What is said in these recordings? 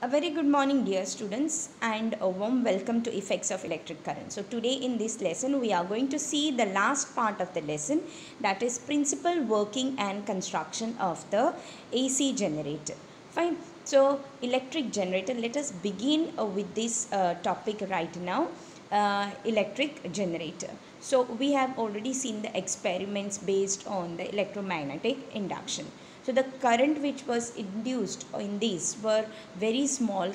A very good morning dear students and a warm welcome to effects of electric current. So today in this lesson we are going to see the last part of the lesson, that is principal working and construction of the AC generator. Fine. So electric generator, let us begin with this topic right now. Electric generator. So we have already seen the experiments based on the electromagnetic induction. So the current which was induced in these were very small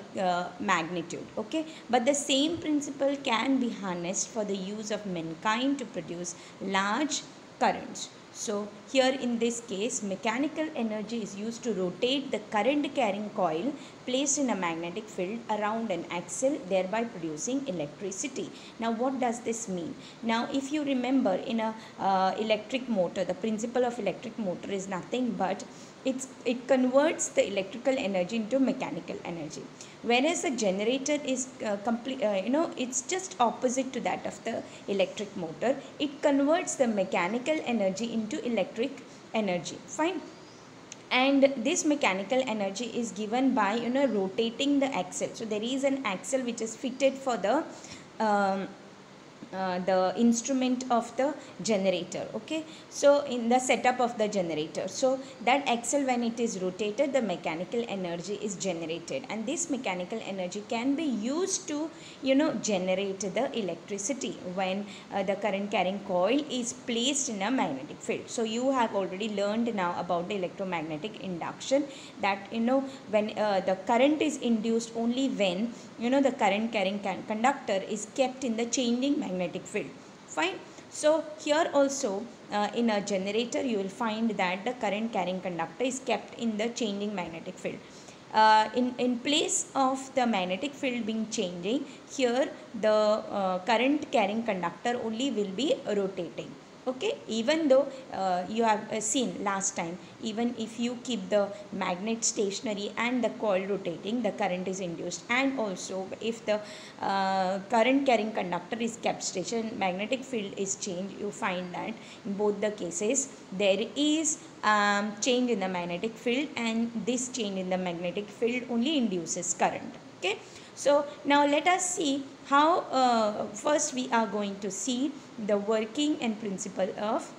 magnitude, okay, but the same principle can be harnessed for the use of mankind to produce large currents. So here in this case, mechanical energy is used to rotate the current carrying coil placed in a magnetic field around an axle, thereby producing electricity. Now what does this mean? Now if you remember, in a electric motor, the principle of electric motor is nothing but it converts the electrical energy into mechanical energy, whereas a generator is it's just opposite to that of the electric motor. It converts the mechanical energy into electric energy. Fine. And this mechanical energy is given by rotating the axle. So there is an axle which is fitted for the instrument of the generator, okay, so in the setup of the generator. So that axle, when it is rotated, the mechanical energy is generated, and this mechanical energy can be used to generate the electricity when the current carrying coil is placed in a magnetic field. So you have already learned now about the electromagnetic induction, that when the current is induced only when the current carrying conductor is kept in the changing magnetic field. Fine. So here also in a generator you will find that the current carrying conductor is kept in the changing magnetic field. In place of the magnetic field being changing, here the current carrying conductor only will be rotating. Okay, even though you have seen last time, even if you keep the magnet stationary and the coil rotating, the current is induced. And also if the current carrying conductor is kept stationary, magnetic field is changed, you find that in both the cases there is change in the magnetic field, and this change in the magnetic field only induces current. Okay. So now let us see how first we are going to see the working and principle of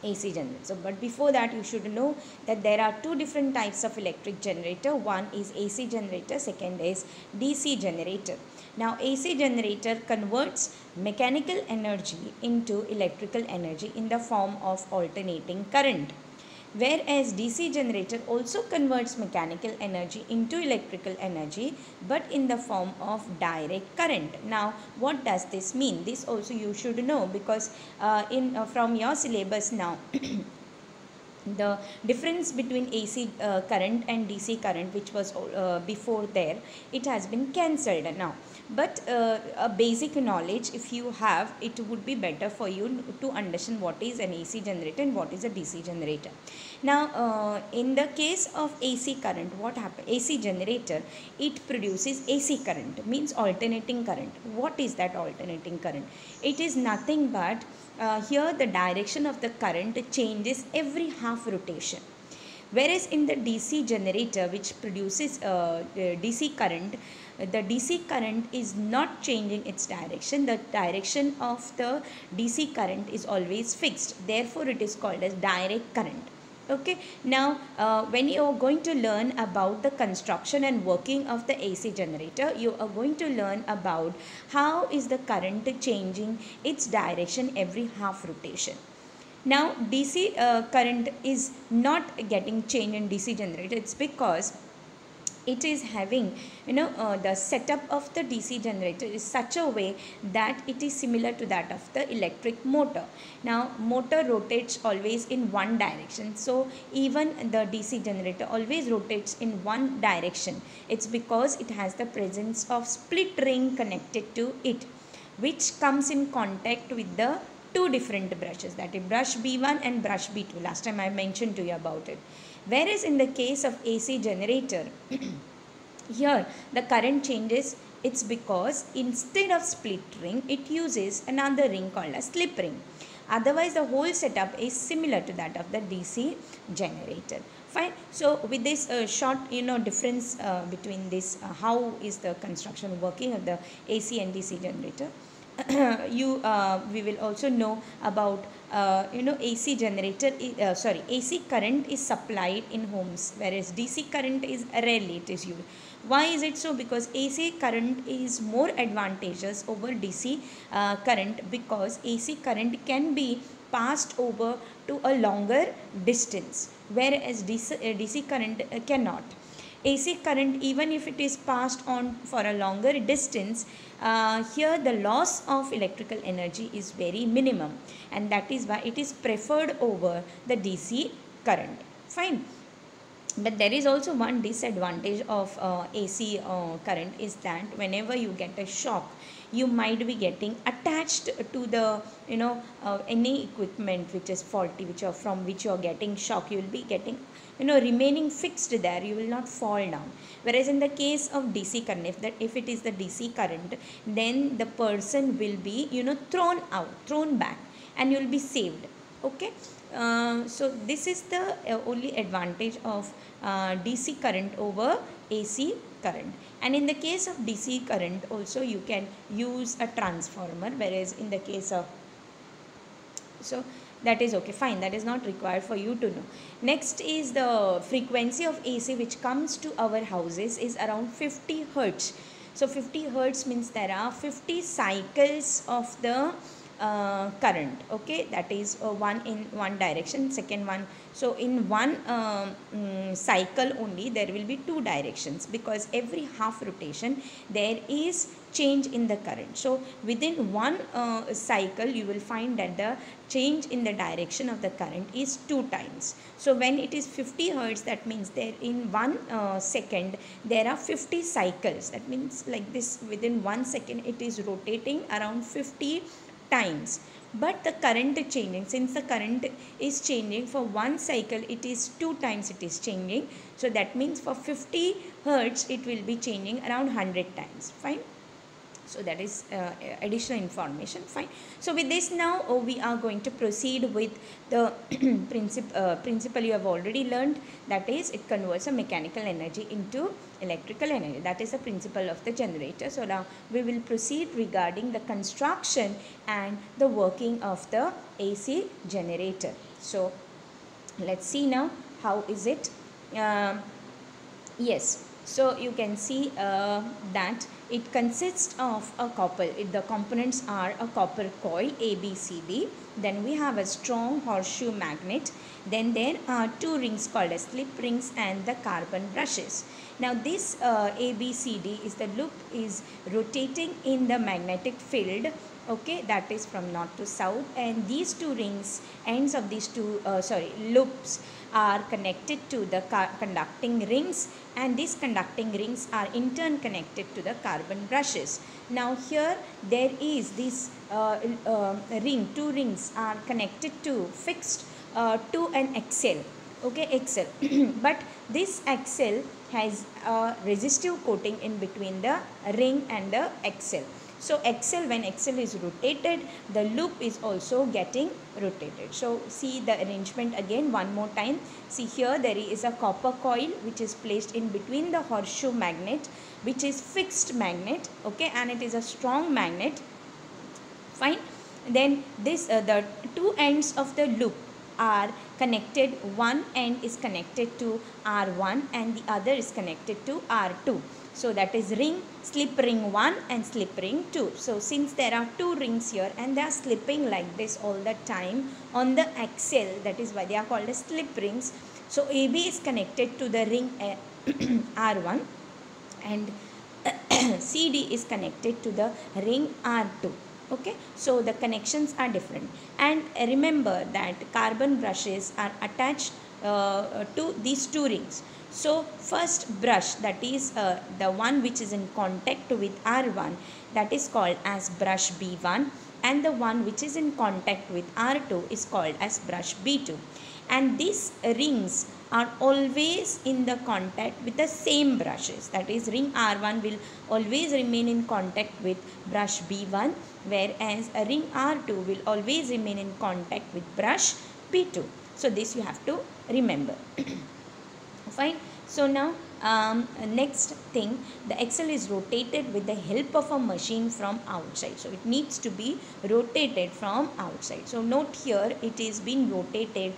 AC generator. So, but before that you should know that there are two different types of electric generator. One is AC generator, second is DC generator. Now AC generator converts mechanical energy into electrical energy in the form of alternating current, whereas DC generator also converts mechanical energy into electrical energy, but in the form of direct current. Now what does this mean? This also you should know, because from your syllabus now the difference between AC current and DC current, which was before there, it has been cancelled now. But a basic knowledge if you have, it would be better for you to understand what is an AC generator and what is a DC generator. Now in the case of AC current, what happens? AC generator, it produces AC current, means alternating current. What is that alternating current? It is nothing but here the direction of the current changes every half rotation, whereas in the DC generator, which produces DC current, the DC current is not changing its direction. The direction of the DC current is always fixed, therefore it is called as direct current. Okay. Now when you are going to learn about the construction and working of the AC generator, you are going to learn about how is the current changing its direction every half rotation. Now DC current is not getting changed in DC generator. It's because it is having the setup of the DC generator is such a way that it is similar to that of the electric motor. Now motor rotates always in one direction, so even the DC generator always rotates in one direction. It's because it has the presence of split ring connected to it, which comes in contact with the two different brushes, that is brush B1 and brush B2. Last time I mentioned to you about it. Whereas in the case of AC generator, here the current changes. It's because instead of split ring, it uses another ring called a slip ring. Otherwise the whole setup is similar to that of the DC generator. Fine. So with this short difference between this, how is the construction working of the AC and DC generator, we will also know about AC generator AC current is supplied in homes, whereas DC current is rarely it is used. Why is it so? Because AC current is more advantageous over DC current, because AC current can be passed over to a longer distance, whereas DC current cannot. AC current, even if it is passed on for a longer distance, here the loss of electrical energy is very minimum, and that is why it is preferred over the DC current. Fine. But there is also one disadvantage of AC current, is that whenever you get a shock, you might be getting attached to the any equipment which is faulty, from which you are getting shock. You will be getting remaining fixed there, you will not fall down. Whereas in the case of DC current, if it is the DC current, then the person will be thrown back, and you will be saved. Okay. So this is the only advantage of DC current over AC current. And in the case of DC current also, you can use a transformer, whereas in the case of, so that is okay, fine, that is not required for you to know. Next is the frequency of AC which comes to our houses is around 50 hertz. So 50 hertz means there are 50 cycles of the current. Okay, that is one in one direction, second one. So in one cycle only there will be two directions, because every half rotation there is change in the current. So within one cycle you will find that the change in the direction of the current is 2 times. So when it is 50 hertz, that means there in 1 second there are 50 cycles. That means like this, within 1 second it is rotating around 50 times. But the current is changing. Since the current is changing, for 1 cycle it is 2 times it is changing. So that means for 50 hertz it will be changing around 100 times. Fine. So that is additional information. Fine. So with this now we are going to proceed with the principle you have already learned, that is it converts a mechanical energy into electrical energy. That is the principle of the generator. So now we will proceed regarding the construction and the working of the AC generator. So let's see now how is it. Yes. So you can see that it consists of a copper. The components are a copper coil ABCD. Then we have a strong horseshoe magnet. Then there are 2 rings called as slip rings and the carbon brushes. Now this ABCD is the loop is rotating in the magnetic field. Okay, that is from north to south, and these 2 rings, ends of these loops are connected to the conducting rings, and these conducting rings are in turn connected to the carbon brushes. Now here there is this ring, 2 rings are connected to fixed to an axle. Okay, axle. But this axle has a resistive coating in between the ring and the axle. So axle, when axle is rotated, the loop is also getting rotated. So see the arrangement again one more time. See here there is a copper coil which is placed in between the horseshoe magnet, which is fixed magnet. Okay, and it is a strong magnet. Fine. Then this the 2 ends of the loop are connected. One end is connected to R1 and the other is connected to R2. So that is ring, slip ring 1 and slip ring 2. So since there are 2 rings here and they are slipping like this all the time on the axle, that is why they are called as slip rings. So AB is connected to the ring R1 and CD is connected to the ring R2. Okay, so the connections are different, and remember that carbon brushes are attached to these 2 rings. So first brush, that is the one which is in contact with R1, that is called as brush B1, and the one which is in contact with R2 is called as brush B2. And these rings are always in the contact with the same brushes, that is ring R1 will always remain in contact with brush B1, whereas a ring R2 will always remain in contact with brush B2. So this you have to remember. Fine. So now next thing, the axle is rotated with the help of a machine from outside. So it needs to be rotated from outside. So note here, it is being rotated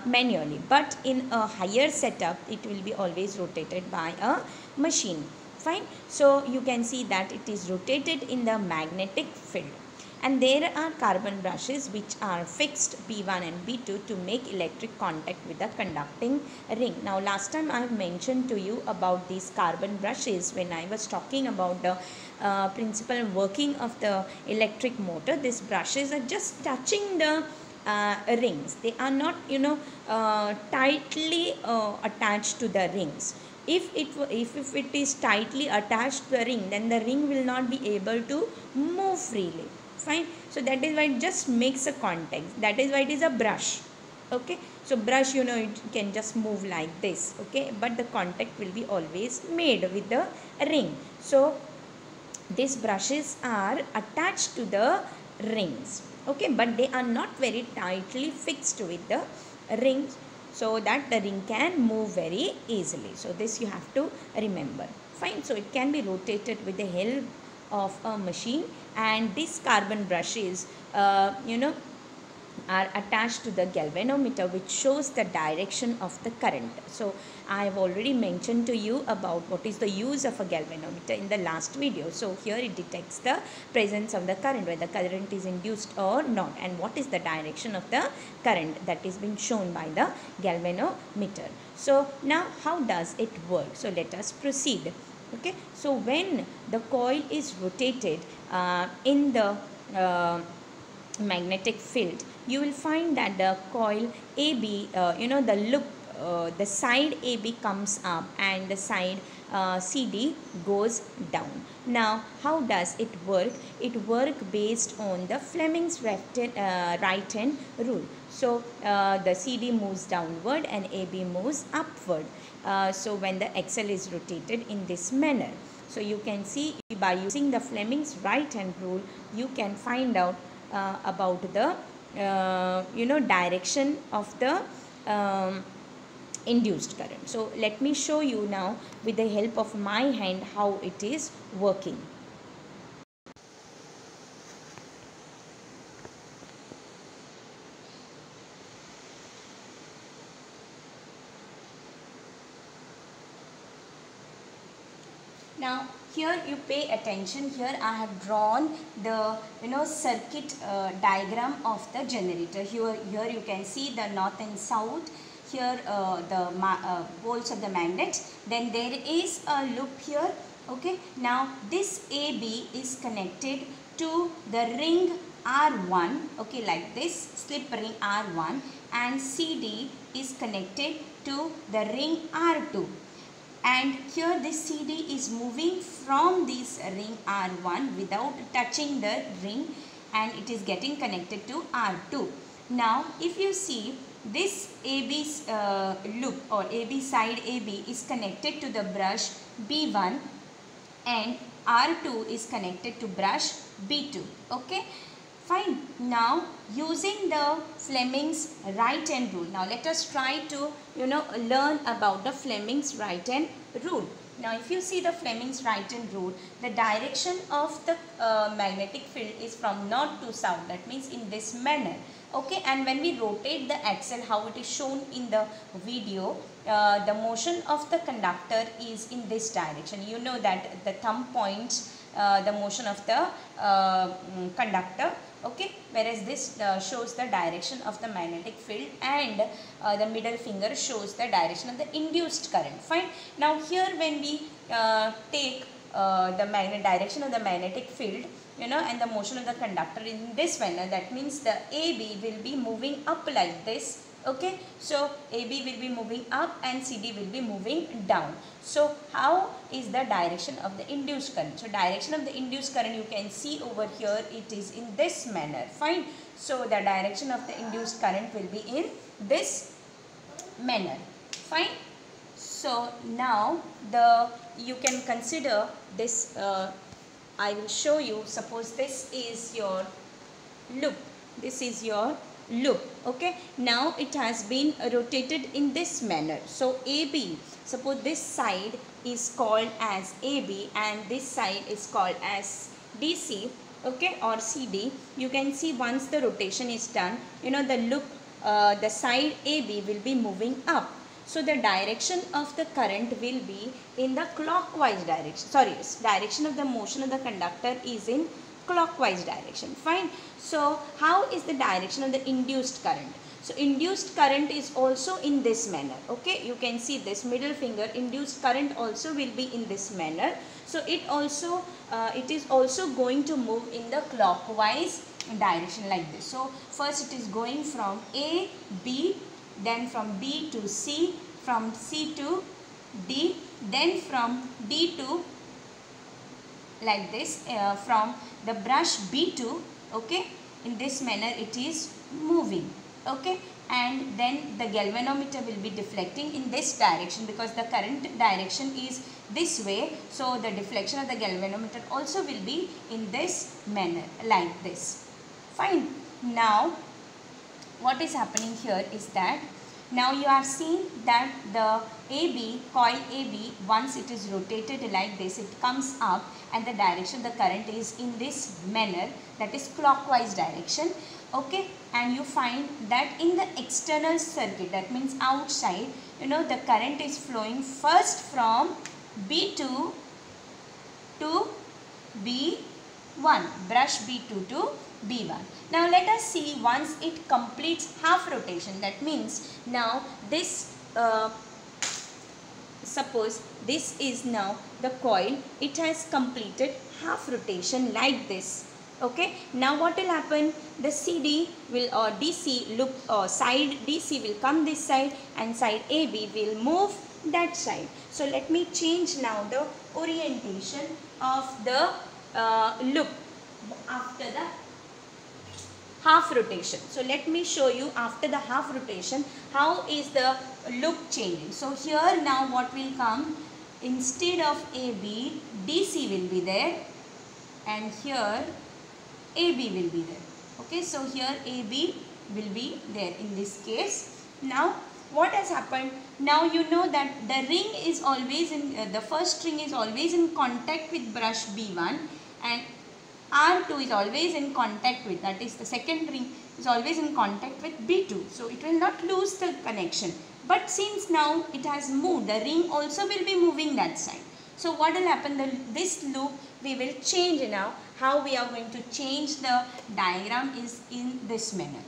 manually, but in a higher setup it will be always rotated by a machine. Fine. So you can see that it is rotated in the magnetic field, and there are carbon brushes which are fixed B1 and B2 to make electric contact with the conducting ring. Now last time I have mentioned to you about these carbon brushes when I was talking about the principal working of the electric motor. These brushes are just touching the rings. They are not, tightly attached to the rings. If it is tightly attached to the ring, then the ring will not be able to move freely. Fine. So that is why it just makes a contact. That is why it is a brush. Okay. So brush, it can just move like this. Okay. But the contact will be always made with the ring. So these brushes are attached to the rings. Okay. But they are not very tightly fixed with the rings, so that the ring can move very easily. So this you have to remember. Fine. So it can be rotated with the help of a machine, and these carbon brushes are attached to the galvanometer, which shows the direction of the current. So I have already mentioned to you about what is the use of a galvanometer in the last video. So here it detects the presence of the current, whether current is induced or not, and what is the direction of the current that is being shown by the galvanometer. So now how does it work? So let us proceed. Okay, so when the coil is rotated in the magnetic field, you will find that the coil AB, the loop, the side AB comes up and the side CD goes down. Now how does it work? It works based on the Fleming's right hand rule. So the CD moves downward and AB moves upward. So when the axle is rotated in this manner, so you can see by using the Fleming's right hand rule, you can find out about the direction of the induced current. So let me show you now with the help of my hand how it is working. Now here you pay attention. Here I have drawn the circuit diagram of the generator. Here you can see the north and south. Here the poles of the magnet. Then there is a loop here. Okay. Now this AB is connected to the ring R1. Okay, like this slip ring R1, and CD is connected to the ring R2. And here this CD is moving from this ring R1 without touching the ring, and it is getting connected to R2. Now if you see, this AB's loop or AB side AB is connected to the brush B1, and R2 is connected to brush B2. Okay. Fine. Now using the Fleming's right hand rule. Now let us try to learn about the Fleming's right hand rule. Now if you see the Fleming's right hand rule, the direction of the magnetic field is from north to south. That means in this manner. Okay, and when we rotate the axle, how it is shown in the video, the motion of the conductor is in this direction. You know that the thumb points the motion of the conductor. Okay, whereas this shows the direction of the magnetic field, and the middle finger shows the direction of the induced current. Fine. Now here when we take the direction of the magnetic field, and the motion of the conductor in this manner, that means the AB will be moving up like this. Okay, so AB will be moving up and CD will be moving down. So how is the direction of the induced current? So direction of the induced current, you can see over here, it is in this manner. Fine. So the direction of the induced current will be in this manner. Fine. So now you can consider this. I will show you. Suppose this is your loop. This is your loop. Okay. Now it has been rotated in this manner. So AB suppose this side is called as AB and this side is called as DC, okay, or CD. You can see once the rotation is done, the loop, the side AB will be moving up. So the direction of the current will be in the clockwise direction. Sorry, direction of the motion of the conductor is in clockwise direction. Fine. So how is the direction of the induced current? So induced current is also in this manner. Okay, you can see this middle finger, induced current also will be in this manner. So it is also going to move in the clockwise direction like this. So first it is going from A, B, then from B to C, from C to D, then from D to like this, from the brush B2, okay, in this manner it is moving, okay, and then the galvanometer will be deflecting in this direction because the current direction is this way. So the deflection of the galvanometer also will be in this manner like this. Fine. Now what is happening here is that now you have seen that the coil AB, once it is rotated like this, it comes up and the direction of the current is in this manner, that is clockwise direction, okay, and you find that in the external circuit, that means outside, the current is flowing first from B2 to B1, brush B2 to B1. Now let us see once it completes half rotation. That means now this, suppose this is now the coil, it has completed half rotation like this. Okay, now what will happen? The CD will, or DC loop, or side DC will come this side and side AB will move that side. So let me change now the orientation of the loop after the half rotation. So let me show you after the half rotation how is the loop changing. So here now what will come, instead of AB, DC will be there and here AB will be there. Okay, so here AB will be there in this case. Now what has happened? Now you know that the ring is always in, the first ring is always in contact with brush B1 and R2 is always in contact with, that is the second ring is always in contact with B2. So it will not lose the connection. But since now it has moved, the ring also will be moving that side. So what will happen? This loop we will change now. How we are going to change the diagram is in this manner.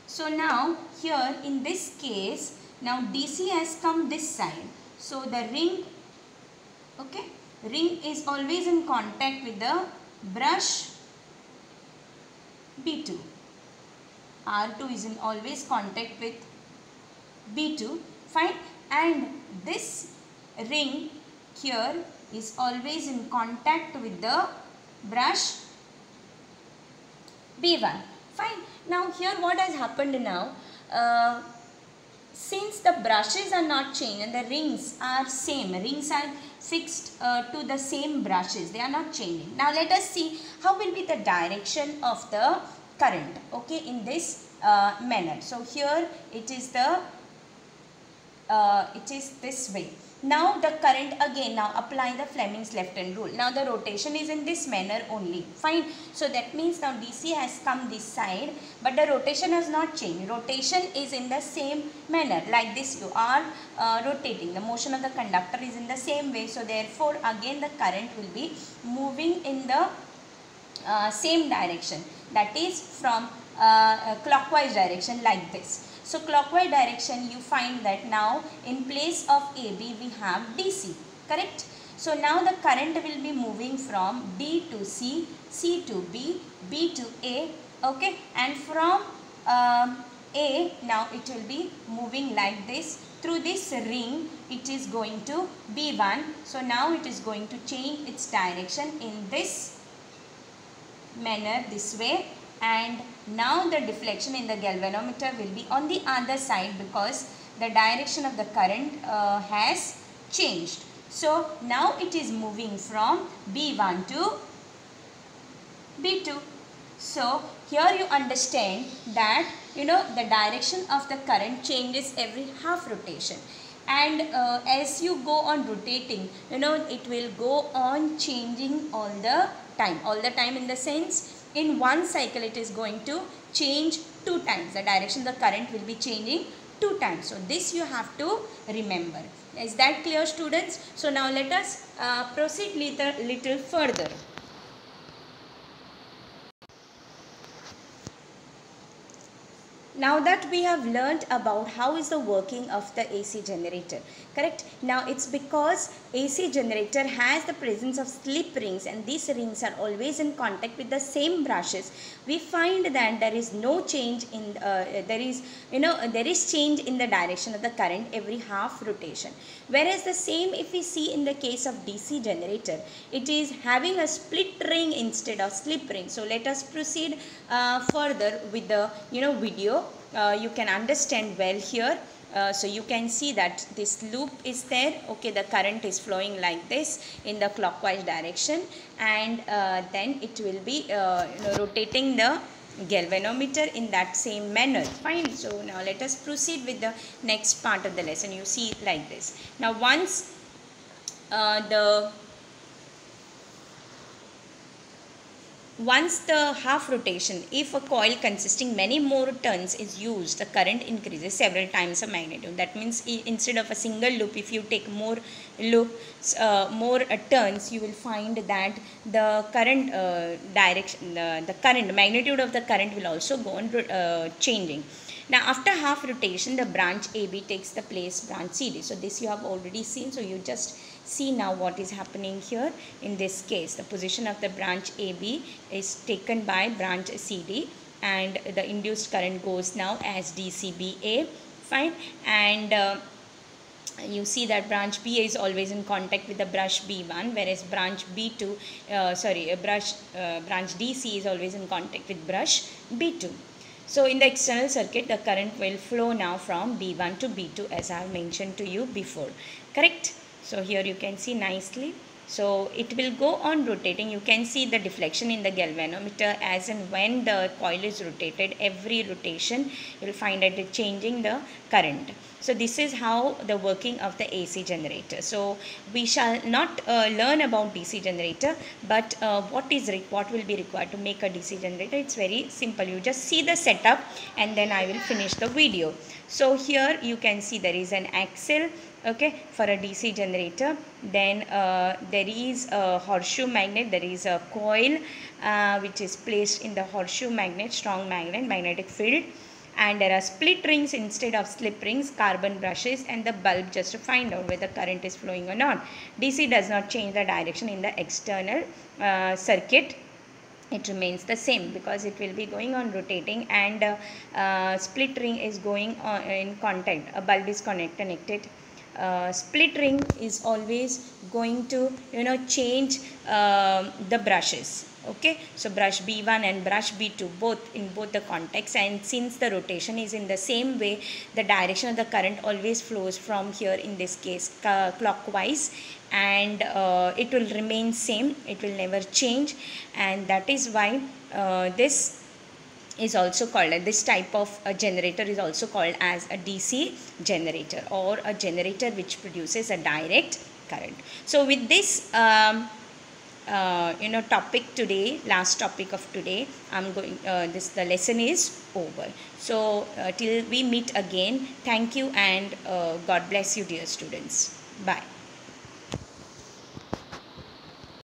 So now here in this case, now DC has come this side. So the ring, okay, ring is always in contact with the brush B2. R2 is in always contact with B2. Fine. And this ring here is always in contact with the brush B1. Fine. Now here what has happened now, since the brushes are not changed and the rings are same, rings are fixed to the same brushes, they are not changing. Now let us see how will be the direction of the current, okay, in this manner. So here it is the it is this way. Now the current, again now apply the Fleming's left hand rule. Now the rotation is in this manner only. Fine. So that means now DC has come this side, but the rotation has not changed. Rotation is in the same manner. Like this you are rotating. The motion of the conductor is in the same way. So therefore again the current will be moving in the same direction. That is from clockwise direction like this. So clockwise direction, you find that now in place of AB we have DC, correct? So now the current will be moving from D to C, C to B, B to A, okay, and from A now it will be moving like this. Through this ring it is going to B1. So now it is going to change its direction in this manner, this way. And now the deflection in the galvanometer will be on the other side because the direction of the current has changed. So now it is moving from B1 to B2. So here you understand that the direction of the current changes every half rotation, and as you go on rotating, it will go on changing all the time, in the sense in one cycle it is going to change 2 times. The direction the current will be changing 2 times. So this you have to remember. Is that clear, students? So now let us proceed little further. Now that we have learned about how is the working of the AC generator, correct? Now it's because AC generator has the presence of slip rings, and these rings are always in contact with the same brushes. We find that there is no change in there is change in the direction of the current every half rotation. Whereas the same if we see in the case of DC generator, it is having a split ring instead of slip ring. So let us proceed further with the video. You can understand well here. So you can see that this loop is there. Okay, the current is flowing like this in the clockwise direction, and then it will be rotating the galvanometer in that same manner. Fine. So now let us proceed with the next part of the lesson. You see like this. Now once the half rotation, if a coil consisting many more turns is used, the current increases several times of magnitude. That means instead of a single loop, if you take more loops, more turns, you will find that the current direction, the current magnitude of the current will also go on changing. Now after half rotation, the branch AB takes the place branch CD. So this you have already seen. So you just see now what is happening here. In this case, the position of the branch AB is taken by branch CD, and the induced current goes now as DCBA. Fine. And you see that branch BA is always in contact with the brush B1, whereas branch B2, branch DC is always in contact with brush B2. So in the external circuit, the current will flow now from B1 to B2, as I have mentioned to you before. Correct? So here you can see nicely. So it will go on rotating. You can see the deflection in the galvanometer as and when the coil is rotated. Every rotation you will find that it changing the current. So this is how the working of the AC generator. So we shall not learn about DC generator, but what will be required to make a DC generator? It's very simple. You just see the setup and then I will finish the video. So here you can see there is an axle, okay, for a DC generator. Then there is a horseshoe magnet. There is a coil which is placed in the horseshoe magnet, strong magnetic field. And there are split rings instead of slip rings, carbon brushes, and the bulb just to find out whether current is flowing or not. DC does not change the direction in the external circuit. It remains the same because it will be going on rotating, and split ring is going on in contact. A bulb is connected. Split ring is always going to change the brushes. Okay, so brush B1 and brush B2 both in both the contexts, and since the rotation is in the same way, the direction of the current always flows from here, in this case clockwise, and it will remain same. It will never change, and that is why this is also called, this type of a generator is also called as a DC generator, or a generator which produces a direct current. So with this topic today, last topic of today, I'm going the lesson is over. So till we meet again, thank you, and God bless you, dear students. Bye.